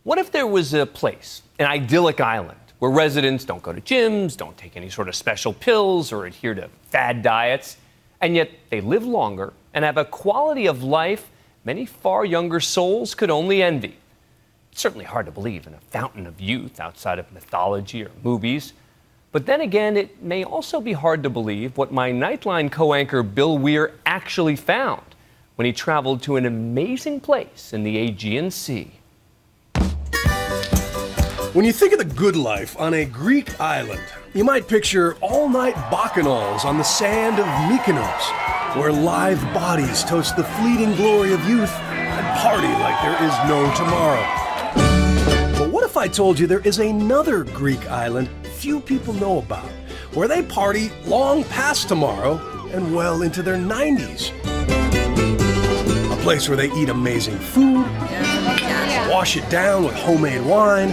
What if there was a place, an idyllic island, where residents don't go to gyms, don't take any sort of special pills or adhere to fad diets, and yet they live longer and have a quality of life many far younger souls could only envy? It's certainly hard to believe in a fountain of youth outside of mythology or movies. But then again, it may also be hard to believe what my Nightline co-anchor Bill Weir actually found when he traveled to an amazing place in the Aegean Sea. When you think of the good life on a Greek island, you might picture all-night bacchanals on the sand of Mykonos, where lithe bodies toast the fleeting glory of youth and party like there is no tomorrow. But what if I told you there is another Greek island few people know about, where they party long past tomorrow and well into their 90s? A place where they eat amazing food, wash it down with homemade wine,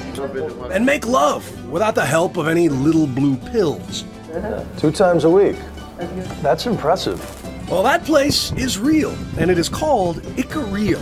and make love without the help of any little blue pills. 2 times a week. That's impressive. Well, that place is real, and it is called Ikaria,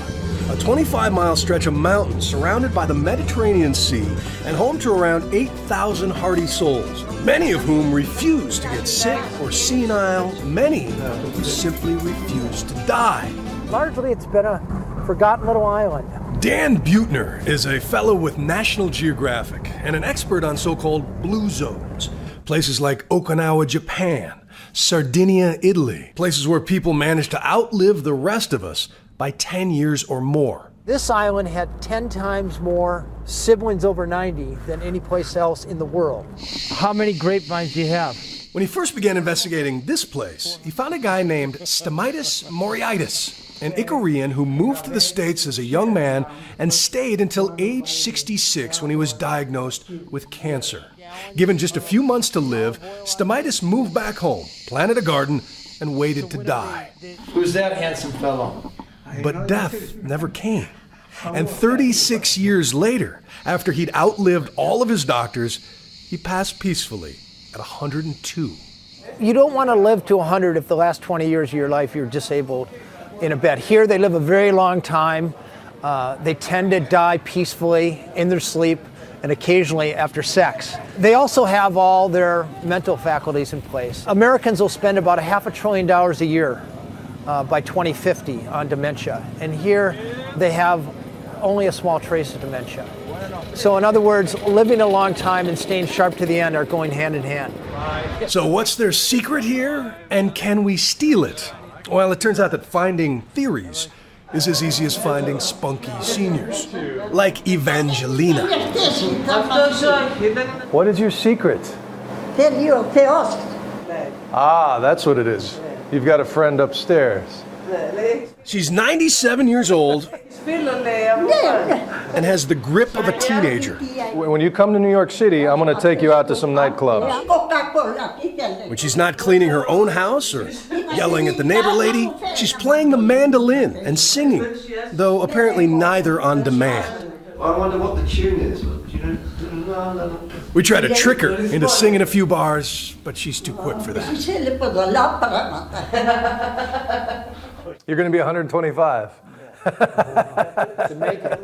a 25-mile stretch of mountains surrounded by the Mediterranean Sea and home to around 8,000 hardy souls, many of whom refuse to get sick or senile, many who simply refuse to die. Largely, it's been a forgotten little island. Dan Buettner is a fellow with National Geographic and an expert on so-called blue zones, places like Okinawa, Japan, Sardinia, Italy, places where people manage to outlive the rest of us by 10 years or more. This island had 10 times more siblings over 90 than any place else in the world. How many grapevines do you have? When he first began investigating this place, he found a guy named Stamatis Moriaitis, an Icarian who moved to the States as a young man and stayed until age 66 when he was diagnosed with cancer. Given just a few months to live, Stamatis moved back home, planted a garden, and waited to die. Who's that handsome fellow? But death never came. And 36 years later, after he'd outlived all of his doctors, he passed peacefully at 102. You don't want to live to 100 if the last 20 years of your life you're disabled in a bed. Here they live a very long time. They tend to die peacefully in their sleep and occasionally after sex. They also have all their mental faculties in place. Americans will spend about $500 billion a year by 2050 on dementia. And here they have only a small trace of dementia. So in other words, living a long time and staying sharp to the end are going hand in hand. So what's their secret here? And can we steal it? Well, it turns out that finding theories is as easy as finding spunky seniors, like Evangelina. What is your secret? Ah, that's what it is. You've got a friend upstairs. She's 97 years old and has the grip of a teenager. When you come to New York City, I'm going to take you out to some nightclubs. When she's not cleaning her own house or yelling at the neighbor lady, she's playing the mandolin and singing, though apparently neither on demand. I wonder what the tune is. We try to trick her into singing a few bars, but she's too quick for that. You're going to be 125.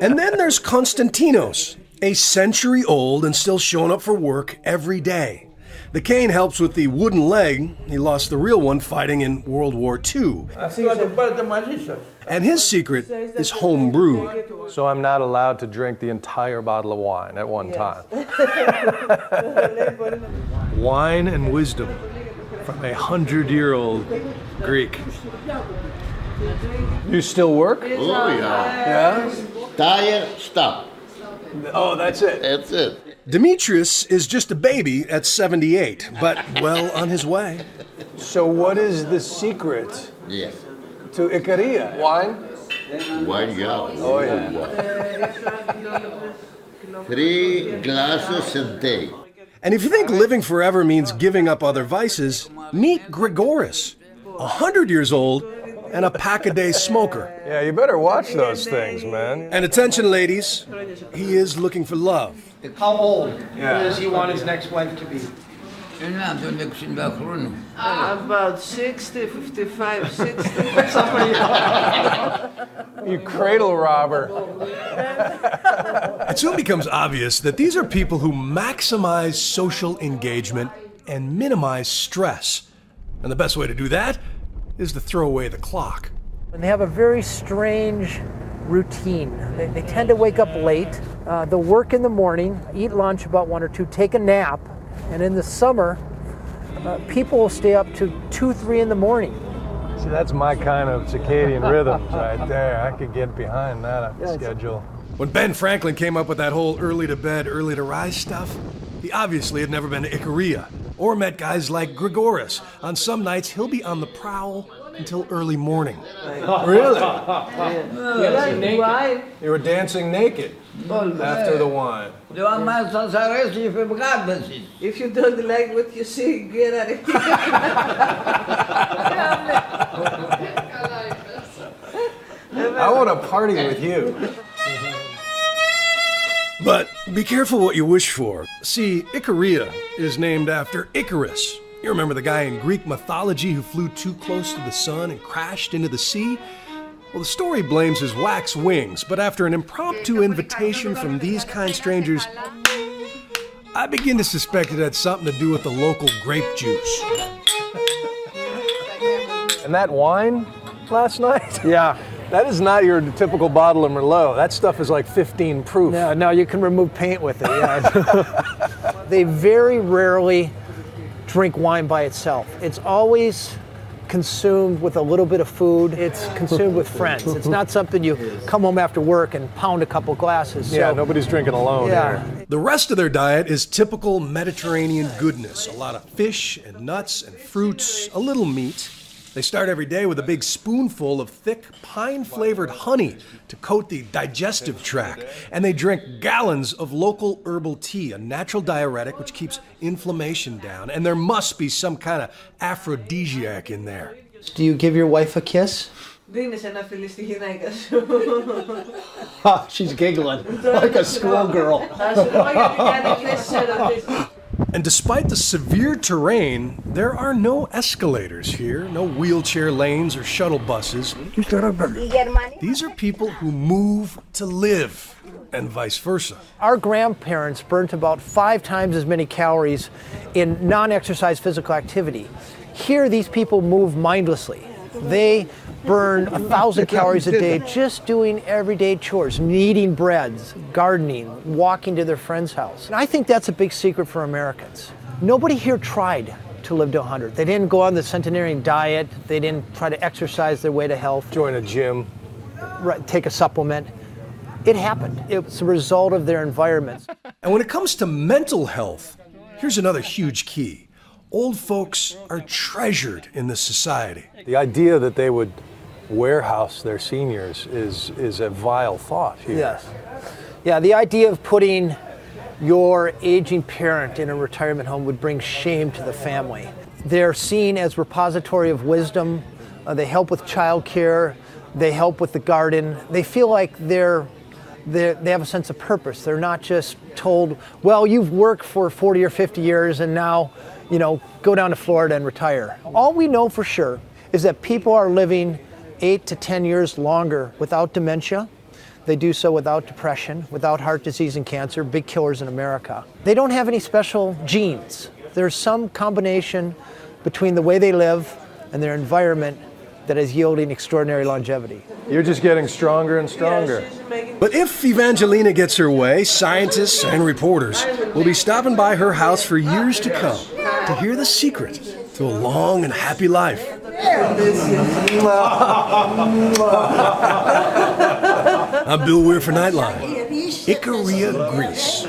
And then there's Konstantinos, a century old and still showing up for work every day. The cane helps with the wooden leg. He lost the real one fighting in World War II. And his secret is home brewed. So I'm not allowed to drink the entire bottle of wine at one time. Wine and wisdom from 100-year-old Greek. You still work? Oh, yeah. Yeah? Tire, stop. Oh, that's it. That's it. Demetrius is just a baby at 78, but well on his way. So what is the secret Yes. to Ikaria? Wine? Wine, yeah. Oh, yeah. 3 glasses a day. And if you think living forever means giving up other vices, meet Grigoris, 100 years old and a pack-a-day smoker. Yeah, you better watch those things, man. And attention, ladies, he is looking for love. How old does he want his next wife to be? About 60, 55, 60, something like that. You cradle robber. It soon becomes obvious that these are people who maximize social engagement and minimize stress. And the best way to do that is to throw away the clock. And they have a very strange routine. They tend to wake up late. They'll work in the morning, eat lunch about 1 or 2, take a nap, and in the summer, people will stay up to 2, 3 in the morning. See, that's my kind of circadian rhythms right there. I could get behind that schedule. When Ben Franklin came up with that whole early to bed, early to rise stuff, he obviously had never been to Icaria or met guys like Grigoris. On some nights, he'll be on the prowl until early morning. Really? Why? You were dancing naked after the wine. If you don't like what you see, get out of here. I want to party with you. But be careful what you wish for. See, Icaria is named after Icarus. You remember the guy in Greek mythology who flew too close to the sun and crashed into the sea? Well, the story blames his wax wings, but after an impromptu invitation from these kind strangers, I begin to suspect it had something to do with the local grape juice. And that wine last night? Yeah. That is not your typical bottle of Merlot. That stuff is like 15 proof. No, you can remove paint with it. Yeah. They very rarely drink wine by itself. It's always consumed with a little bit of food. It's consumed with friends. It's not something you come home after work and pound a couple glasses. Yeah, so, nobody's drinking alone here. The rest of their diet is typical Mediterranean goodness. A lot of fish and nuts and fruits, a little meat. They start every day with a big spoonful of thick, pine-flavored honey to coat the digestive tract. And they drink gallons of local herbal tea, a natural diuretic which keeps inflammation down. And there must be some kind of aphrodisiac in there. Do you give your wife a kiss? Δίνεις ένα φιλί στη γυναίκα σου. She's giggling like a schoolgirl. Θα σου πω γιατί κάνει αυτές τις ερωτήσεις. And despite the severe terrain, there are no escalators here, no wheelchair lanes or shuttle buses. These are people who move to live, and vice versa. Our grandparents burnt about 5 times as many calories in non-exercise physical activity. Here, these people move mindlessly. They burn 1,000 calories a day just doing everyday chores, kneading breads, gardening, walking to their friend's house. And I think that's a big secret for Americans. Nobody here tried to live to 100. They didn't go on the centenarian diet. They didn't try to exercise their way to health. Join a gym. Take a supplement. It happened. It's a result of their environments. And when it comes to mental health, here's another huge key. Old folks are treasured in this society. The idea that they would warehouse their seniors is a vile thought here. Yes. Yeah, the idea of putting your aging parent in a retirement home would bring shame to the family. They're seen as repository of wisdom. They help with childcare. They help with the garden. They feel like they have a sense of purpose. They're not just told, well, you've worked for 40 or 50 years and now, go down to Florida and retire. All we know for sure is that people are living 8 to 10 years longer without dementia. They do so without depression, without heart disease and cancer, big killers in America. They don't have any special genes. There's some combination between the way they live and their environment that is yielding extraordinary longevity. You're just getting stronger and stronger. But if Evangelina gets her way, scientists and reporters will be stopping by her house for years to come to hear the secret to a long and happy life. I'm Bill Weir for Nightline. Icaria, Greece.